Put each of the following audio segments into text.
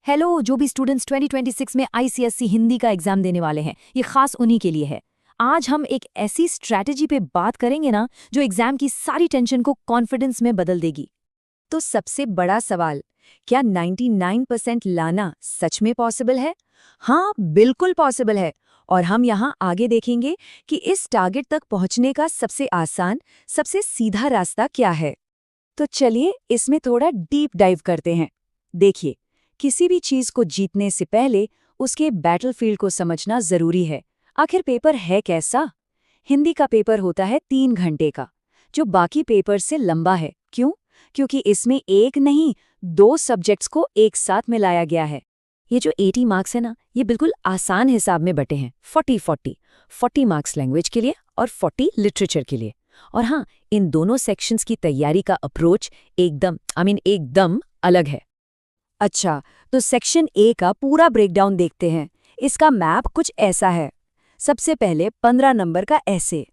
Hello, जो भी students 2026 में आईसीएसई हिंदी का एग्जाम देने वाले हैं, ये खास उन्हीं के लिए है। आज हम एक ऐसी स्ट्रैटेजी पे बात करेंगे ना, जो एग्जाम की सारी टेंशन को कॉन्फिडेंस में बदल देगी। तो सबसे बड़ा सवाल, क्या 99% लाना सच में पॉसिबल है? हाँ, बिल्कुल पॉसिबल है। और हम यहाँ आगे देखेंगे कि इस टारगेट तक पहुँचने का सबसे आसान, सबसे सीधा रास्ता क्या है। तो चलिए इसमें थोड़ा डीप डाइव करते हैं। देखिए, किसी भी चीज को जीतने से पहले उसके बैटलफील्ड को समझना जरूरी है। आखिर पेपर है कैसा? हिंदी का पेपर होता है 3 घंटे का, जो बाकी पेपर से लंबा है। क्यों? क्योंकि इसमें एक नहीं, 2 सब्जेक्ट्स को एक साथ मिलाया गया है। ये जो 80 मार्क्स है ना, ये बिल्कुल आसान हिसाब में बटे हैं। 40 मार्क्स लैंग्वेज के लिए और 40 लिटरेचर के लिए। और हाँ, इन दोनों सेक्शंस की तैयारी का अप्रोच एकदम अलग है। अच्छा, तो सेक्शन ए का पूरा ब्रेकडाउन देखते हैं। इसका मैप कुछ ऐसा है। सबसे पहले 15 नंबर का ऐसे,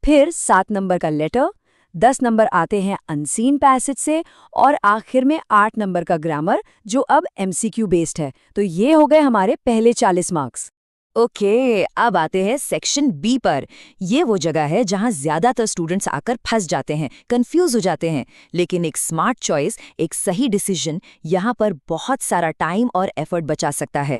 फिर 7 नंबर का लेटर, 10 नंबर आते हैं अनसीन पैसेज से, और आखिर में 8 नंबर का ग्रामर, जो अब एमसीक्यू बेस्ड है। तो ये हो गए हमारे पहले 40 मार्क्स। ओके, अब आते हैं सेक्शन बी पर। ये वो जगह है जहां ज्यादातर स्टूडेंट्स आकर फंस जाते हैं, कंफ्यूज हो जाते हैं। लेकिन एक स्मार्ट चॉइस, एक सही डिसीजन यहाँ पर बहुत सारा टाइम और एफर्ट बचा सकता है।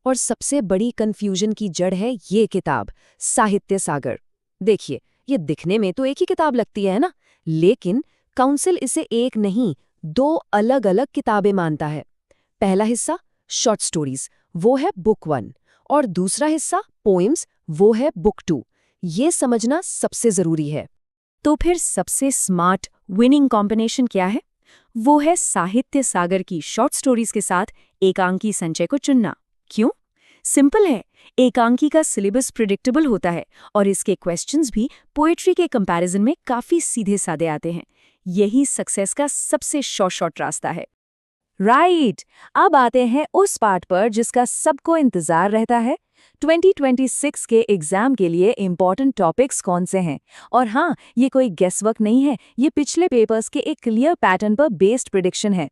और सबसे बड़ी कंफ्यूजन की जड़ है ये किताब, साहित्य सागर। देखिए, ये दिखने में तो एक ही किताब लगती है ना, लेकिन काउंसिल इसे एक नहीं, 2 अलग-अलग किताबें मानता है। पहला हिस्सा शॉर्ट स्टोरीज, वो है बुक 1, और दूसरा हिस्सा पोएम्स, वो है बुक 2। ये समझना सबसे जरूरी है। तो फिर सबसे स्मार्ट विनिंग कॉम्बिनेशन क्या है? वो है साहित्य सागर की शॉर्ट स्टोरीज के साथ एकांकी संचय को चुनना। क्यों? सिंपल है, एकांकी का सिलेबस प्रिडिक्टेबल होता है और इसके क्वेश्चंस भी पोएट्री के कंपैरिजन में काफी सीधे साधे आते हैं। यही सक्सेस का सबसे शॉर्ट रास्ता है। राइट, अब आते हैं उस पार्ट पर जिसका सबको इंतजार रहता है। 2026 के एग्जाम के लिए इंपॉर्टेंट टॉपिक्स कौन से हैं? और हाँ, ये कोई गेसवर्क नहीं है, ये पिछले पेपर्स के एक क्लियर पैटर्न पर बेस्ड प्रिडिक्शन है।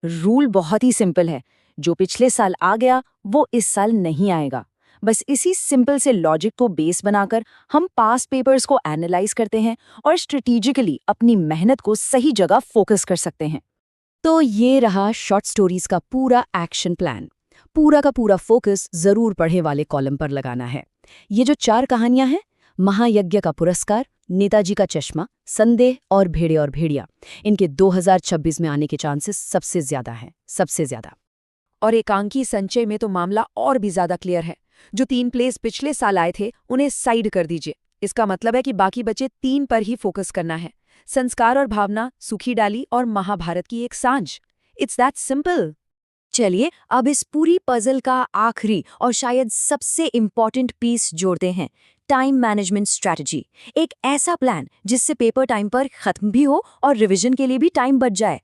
रूल बहुत ही सिंपल है, जो पिछले साल आ गया वो इस साल नहीं आएगा। बस इसी सिंपल से लॉजिक को बेस बनाकर हम पास्ट पेपर्स को एनालाइज करते हैं और स्ट्रेटेजिकली अपनी मेहनत को सही जगह फोकस कर सकते हैं। तो ये रहा शॉर्ट स्टोरीज का पूरा एक्शन प्लान। पूरा का पूरा फोकस जरूर पढ़े वाले कॉलम पर लगाना है। ये जो 4 कहानियां हैं, महायज्ञ का पुरस्कार, नेताजी का चश्मा, संदेह और भेड़िया, इनके 2026 में आने के चांसेस सबसे ज्यादा हैं, सबसे ज्यादा। और एकांकी संचय में तो मामला और भी ज्यादा क्लियर है। जो 3 प्लेस पिछले साल आए थे, उन्हें साइड कर दीजिए। इसका मतलब है कि बाकी बचे 3 पर ही फोकस करना है। संस्कार और भावना, सूखी डाली और महाभारत की एक सांझ। It's that simple. चलिए अब इस पूरी पजल का आखिरी और शायद सबसे इम्पॉर्टेंट पीस जोड़ते हैं, टाइम मैनेजमेंट स्ट्रैटेजी। एक ऐसा प्लान जिससे पेपर टाइम पर खत्म भी हो और रिवीजन के लिए भी टाइम बच जाए।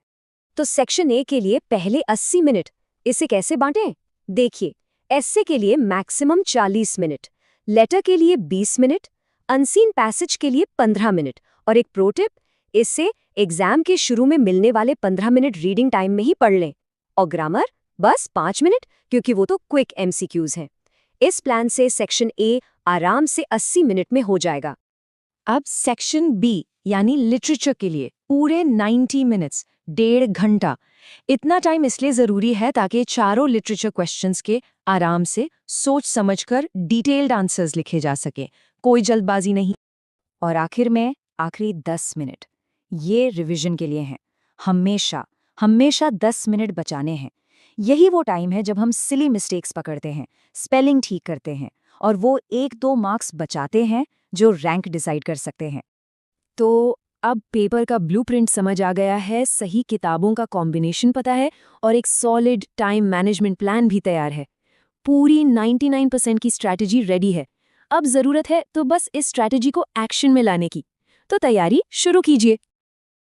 तो सेक्शन ए के लिए पहले 80 मिनट। इसे कैसे बांटें? देखिए, एस्से के लिए मैक्सिमम 40 मिनट, लेटर के लिए 20 मिनट, अनसीन पैसेज के लिए 15 मिनट, और एक प्रो टिप, इससे एग्जाम के शुरू में मिलने वाले 15 मिनट रीडिंग टाइम में ही पढ़ लें। और ग्रामर बस 5 मिनट, क्योंकि वो तो क्विक एमसीक्यूज हैं। इस प्लान से सेक्शन ए आराम से 80 मिनट में हो जाएगा। अब सेक्शन बी यानी लिटरेचर के लिए पूरे 90 मिनट्स, 1.5 घंटा। इतना टाइम इसलिए जरूरी है ताकि चारों लिटरेचर क्वेश्चंस के आराम से सोच समझकर डिटेल्ड आंसर्स लिखे जा सके, कोई जल्दबाजी नहीं। और आखिर में आखिरी 10 मिनट, ये रिवीजन के लिए हैं। हमेशा 10 मिनट बचाने हैं। यही वो टाइम है जब हम सिली मिस्टेक्स पकड़ते हैं, स्पेलिंग ठीक करते हैं, और वो 1-2 मार्क्स बचाते हैं जो रैंक डिसाइड कर सकते हैं। तो अब पेपर का ब्लूप्रिंट समझ आ गया है, सही किताबों का कॉम्बिनेशन पता है, और एक सॉलिड टाइम मैनेजमेंट प्लान भी तैयार है। पूरी 99% की स्ट्रैटेजी रेडी है। अब जरूरत है तो बस इस स्ट्रैटेजी को एक्शन में लाने की। तो तैयारी शुरू कीजिए।